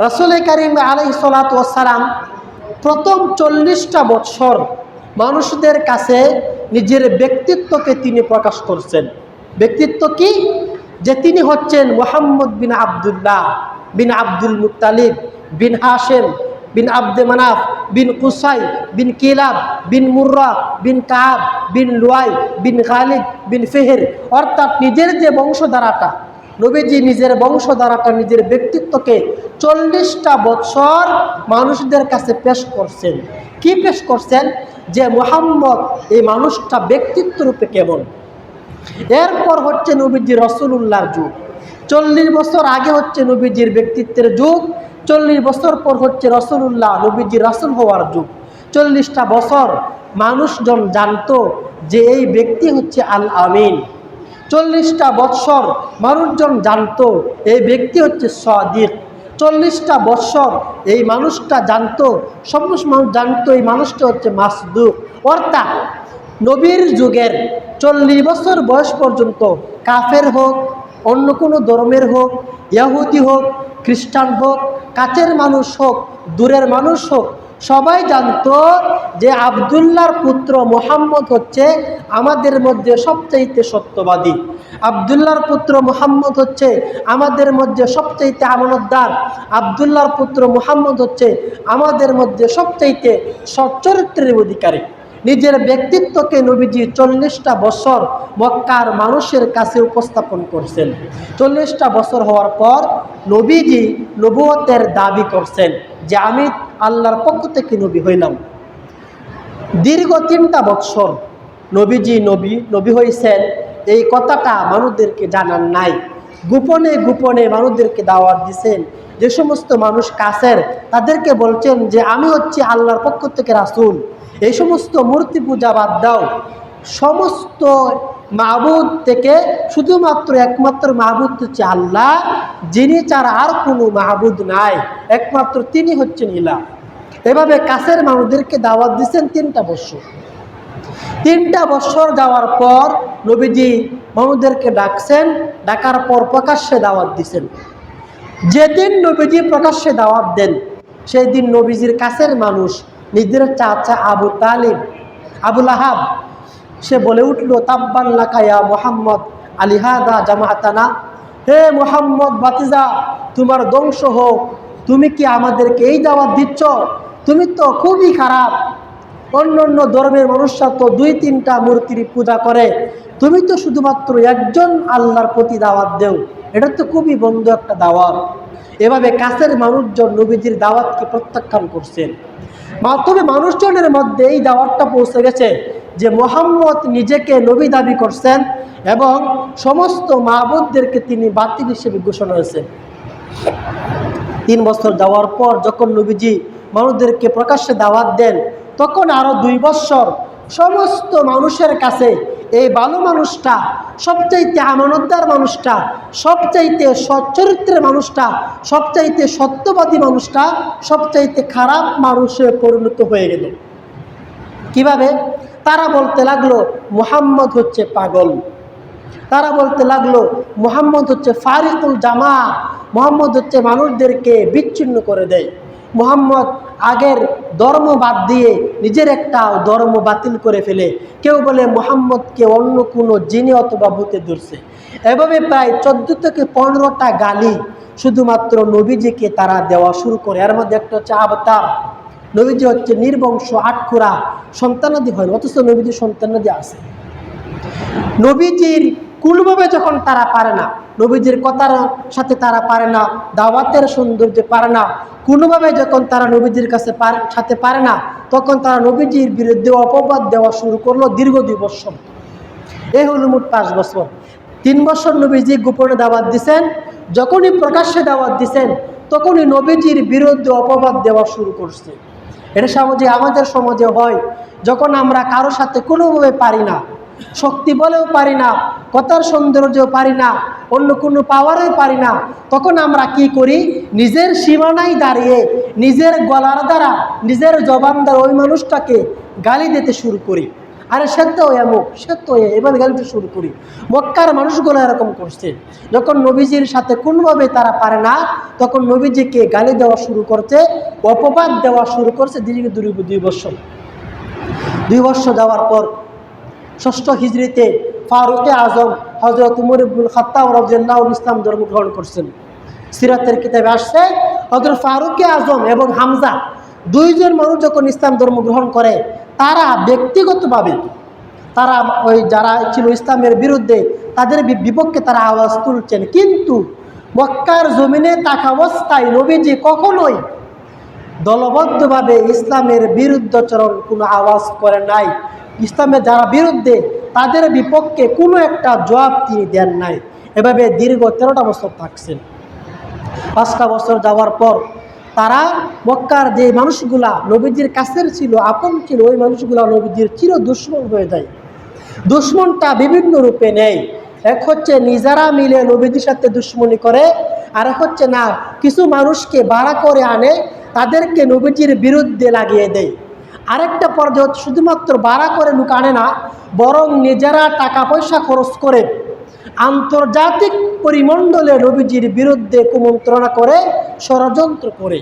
রাসূল কারীম আলাইহিস সালাতু ওয়াস সালাম প্রথম 40টা বছর মানুষদের কাছে নিজের ব্যক্তিত্বকে তিনি প্রকাশ করছেন। ব্যক্তিত্ব কি? যে তিনি হচ্ছেন মুহাম্মদ বিন আব্দুল্লাহ বিন আব্দুল মুত্তালিব বিন হাশেম বিন আব্দে মানাফ বিন কুসাই বিন কিলাব বিন মুর্রা বিন কাব বিন লুয়াই বিন গালিব বিন ফিহর, অর্থাৎ নিজের যে বংশধারাটা, নবীজি নিজের বংশধারাটা, নিজের ব্যক্তিত্বকে 40টা বছর মানুষদের কাছে পেশ করছেন। কি পেশ করছেন? যে মুহাম্মদ এই মানুষটা ব্যক্তিত্ব রূপে কেমন। এরপর হচ্ছে নবীজি রাসূলুল্লাহর যুগ। 40 বছর আগে হচ্ছে নবীজির ব্যক্তিত্বের যুগ, 40 বছর পর হচ্ছে রাসূলুল্লাহ নবীজি রাসূল হওয়ার যুগ। 40টা বছর মানুষজন জানতো যে এই ব্যক্তি হচ্ছে আল আমিন। 40টা বছর মানুষজন জানতো এই ব্যক্তি হচ্ছে সাদিক। 40টা বছর এই মানুষটা জানতো, সমস্ত মানুষ জানতো এই মানুষটা হচ্ছে মাসদুক। অর্থাৎ নবীর যুগের 40 বছর বয়স পর্যন্ত কাফের হোক, অন্য কোনো ধর্মের হোক, ইহুদি হোক, খ্রিস্টান হোক, কাছের মানুষ হোক, দূরের মানুষ হোক, সবাই জানতো যে আব্দুল্লাহর পুত্র মুহাম্মদ হচ্ছে আমাদের মধ্যে সবচাইতে সত্যবাদী। আব্দুল্লাহর পুত্র মুহাম্মদ হচ্ছে আমাদের মধ্যে সবচাইতে আমানতদার। আব্দুল্লাহর পুত্র মুহাম্মদ হচ্ছে আমাদের মধ্যে সবচাইতে সচ্চরিত্রের অধিকারী। নিজের ব্যক্তিত্বকে নবীজি 40টা বছর মক্কার মানুষের কাছে উপস্থাপন করছেন। 40টা বছর হওয়ার পর নবীজি নবুয়তের দাবি করছেন যে আমি আল্লাহর পক্ষ থেকে নবী হইলাম। দীর্ঘ 3টা বছর নবীজি নবী হয়েছেন, এই কথাটা মানুষদেরকে জানান নাই। গোপনে গোপনে মানুষদেরকে দাওয়াত দিছেন। যে সমস্ত মানুষ কাছের তাদেরকে বলছেন যে আমি হচ্ছি আল্লাহর পক্ষ থেকে রাসূল। এই সমস্ত মূর্তি পূজা বাদ দাও, সমস্ত মাবুদ থেকে শুধুমাত্র একমাত্র মাবুদ হচ্ছে আল্লাহ, যিনি ছাড়া আর কোনো মাবুদ নাই, একমাত্র তিনি হচ্ছেন ইলাহ। এভাবে কাছের মানুষদেরকে দাওয়াত দিচ্ছেন 3টা বছর। 3টা বছর যাওয়ার পর নবীজি মানুষদেরকে ডাকছেন, ডাকার পর প্রকাশ্যে দাওয়াত দিচ্ছেন। যেদিন নবীজি প্রকাশ্যে দাওয়াত দেন সেই দিন নবীজির কাছের মানুষ, নিজের চাচা আবু তালিব, আবুল আহাব, সে বলে উঠল তাব্বান লাকা ইয়া মুহাম্মদ আলিহাদা জামাআতানা। হে মুহাম্মদ বাতিজা, তোমার ধ্বংস হোক, তুমি কি আমাদেরকে এই দাওয়াত দিচ্ছ? তুমি তো খুবই খারাপ। অন্য অন্য ধর্মের মানুষরা তো 2-3টা মূর্তির পূজা করে, তুমি তো শুধুমাত্র একজন আল্লাহর প্রতি দাওয়াত দেও, এটা তো খুবই বন্ধ একটা দাওয়াত। এভাবে কাছের মানুষজন নবীজির দাওয়াতকে প্রত্যাখ্যান করছেন। তবে মানুষজনের মধ্যে এই দাওয়াতটা পৌঁছে গেছে যে মুহাম্মদ নিজেকে নবী দাবি করছেন এবং সমস্ত মাবুদদেরকে তিনি বাতিল হিসেবে ঘোষণা হয়েছেন। 3 বছর যাওয়ার পর যখন নবীজি মানুষদেরকে প্রকাশ্যে দাওয়াত দেন, তখন আরো 2 বছর সমস্ত মানুষের কাছে এই ভালো মানুষটা, সবচাইতে আমানতদার মানুষটা, সবচাইতে সচ্চরিত্রের মানুষটা, সবচাইতে সত্যবাদী মানুষটা সবচাইতে খারাপ মানুষে পরিণত হয়ে গেল। কিভাবে? তারা বলতে লাগলো মুহাম্মদ হচ্ছে পাগল, তারা বলতে লাগলো মুহাম্মদ হচ্ছে ফারিকুল জামা, মুহাম্মদ হচ্ছে মানুষদেরকে বিচ্ছিন্ন করে দেয়, মুহাম্মদ আগের ধর্ম বাদ দিয়ে নিজের একটা ধর্ম বাতিল করে ফেলে। কেউ বলে মুহাম্মদকে অন্য কোনো জিনে অথবা ভূতে ধরছে। এভাবে প্রায় 14 থেকে 15টা গালি শুধুমাত্র নবীজিকে তারা দেওয়া শুরু করে। এর মধ্যে একটা হচ্ছে আবতার, নবীজি হচ্ছে নির্বংশ, আটখোরা, সন্তানাদি হয়, অথচ নবীজির সন্তানাদি আছে। নবীজির কোনোভাবে যখন তারা পারে না, নবীজির কথার সাথে তারা পারে না, দাওয়াতের সৌন্দর্যে পারে না, কোনোভাবে যখন তারা নবীজির কাছে সাথে পারে না, তখন তারা নবীজির বিরুদ্ধে অপবাদ দেওয়া শুরু করলো দীর্ঘ 2 বছর। এই হলো মোট 5 বছর। 3 বছর নবীজি গোপনে দাওয়াত দিছেন, যখনই প্রকাশ্যে দাওয়াত দিছেন তখনই নবীজির বিরুদ্ধে অপবাদ দেওয়া শুরু করছে। এটা সমাজে, আমাদের সমাজে হয়, যখন আমরা কারো সাথে কোনোভাবে পারি না, শক্তি বলেও পারি না, কথার সৌন্দর্যও পারি না, অন্য কোনো পাওয়ারই পারি না, তখন আমরা কি করি? নিজের সীমানায় দাঁড়িয়ে নিজের গলার দ্বারা, নিজের জবান দ্বারা ওই মানুষটাকে গালি দিতে শুরু করি। আরে সে তো এমুক, সে তো এবার গালিতে শুরু করি। মক্কার মানুষগুলো এরকম করছে, যখন নবীজির সাথে কোনোভাবে তারা পারে না, তখন নবীজিকে গালি দেওয়া শুরু করছে, অপবাদ দেওয়া শুরু করছে। দীর্ঘ 2 বছর যাওয়ার পর 6ষ্ঠ হিজরিতে ফারুকে আজম হযরত উমর ইবনুল খাত্তাব রাদিয়াল্লাহু আনহু ইসলাম ধর্ম গ্রহণ করছেন। সিরাতের কিতাবে আসছে হযরত ফারুকে আজম এবং হামজা, 2 জন মানুষ যখন ইসলাম ধর্ম গ্রহণ করে, তারা ব্যক্তিগতভাবে তারা ওই যারা ছিল ইসলামের বিরুদ্ধে, তাদের বিপক্ষে তারা আওয়াজ তুলছেন, কিন্তু মক্কার জমিনে থাকা অবস্থায় নবীজি কখনোই দলবদ্ধভাবে ইসলামের বিরুদ্ধাচরণ কোনো আওয়াজ করে নাই। ইসলামের যারা বিরুদ্ধে, তাদের বিপক্ষে কোনো একটা জবাব তিনি দেন নাই। এভাবে দীর্ঘ 13টা বছর থাকছেন। 5টা বছর যাওয়ার পর তারা মক্কার যে মানুষগুলা নবীজির কাছের ছিল, আপন ছিল, ওই মানুষগুলা নবীজির চির দুশ্মন হয়ে যায়। দুশ্মনটা বিভিন্ন রূপে নেয়। এক হচ্ছে নিজেরা মিলে নবীজির সাথে দুশ্মনী করে, আর এক হচ্ছে না, কিছু মানুষকে ভাড়া করে আনে, তাদেরকে নবীজির বিরুদ্ধে লাগিয়ে দেয়। আরেকটা পর্যায়ে শুধুমাত্র ভাড়া করে লোক আনে না, বরং নিজেরা টাকা পয়সা খরচ করে আন্তর্জাতিক পরিমণ্ডলে নবীজির বিরুদ্ধে কুমন্ত্রণা করে, ষড়যন্ত্র করে।